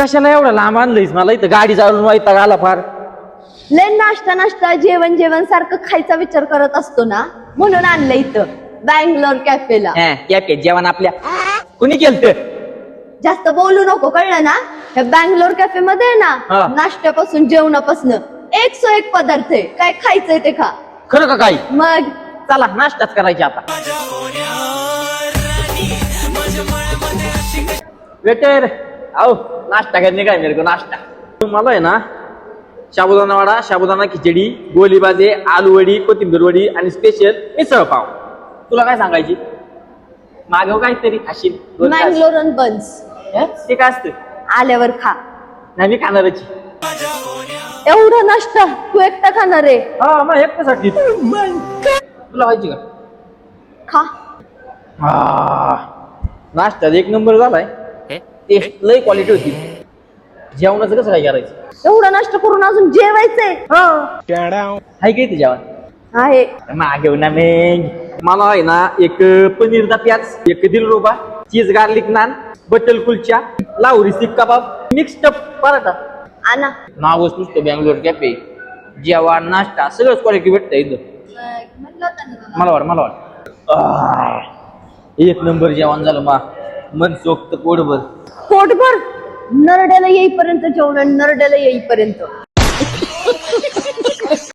कशाला एवढं लांब आणलंयस मला इथं गाडी चालून वैताग आला फार. लय नाश्ता जेवण सारखं खायचा विचार करत असतो ना, म्हणून आणलं इथं बँगलोर कॅफेला. कॅफे जेवण आपल्या कुणी केलं? जास्त बोलू नको, कळलं ना? या बँगलोर कॅफे मध्ये आहे ना, नाश्त्यापासून जेवणापासून एक पदार्थ आहे. काय खायचंय ते खा. खरं का काही? मग चला नाश्ताच करायची आता. वेटर आओ नाश्ता करने काय मेरे को नाश्ता. मला आहे ना साबुदाणा वडा, साबुदाणा खिचडी, गोलीबाजे, आलू वडी, कोथिंबीर वडी आणि स्पेशल मिसळ पाव. तुला काय सांगायची? मागव काहीतरी खाशील. मँगलोर बन्स ते काय असतं? आल्यावर खा. नाही मी खाणारच. एवढा नाश्ता तू एकटा खाणार आहे? हा मग एकट्यासाठी. तुला व्हायची का? खा. नाश्ता एक नंबर झालाय. टेस्ट लय क्वालिटी होती. जेवणाचं कसं काय करायचं? एवढा नाश्ता करून अजून जेवायचंय? हाय काय ते जेवण? आहे. मागव ना मला आहे ना एक पनीरचा प्याज, एक दिलरुबा, cheese garlic naan, butter kulcha, Lahori seekh kebab, mixed paratha. आणा. नावच नुसतं बँगलोर कॅफे. जेवण नाश्ता सगळंच क्वालिटी भेटतं इथं. मला वाट एक नंबर जेवण झालं मा. मन सोक्त पोटभर. पोटभर नरड्याला येईपर्यंत जेवण, नरड्याला येईपर्यंत.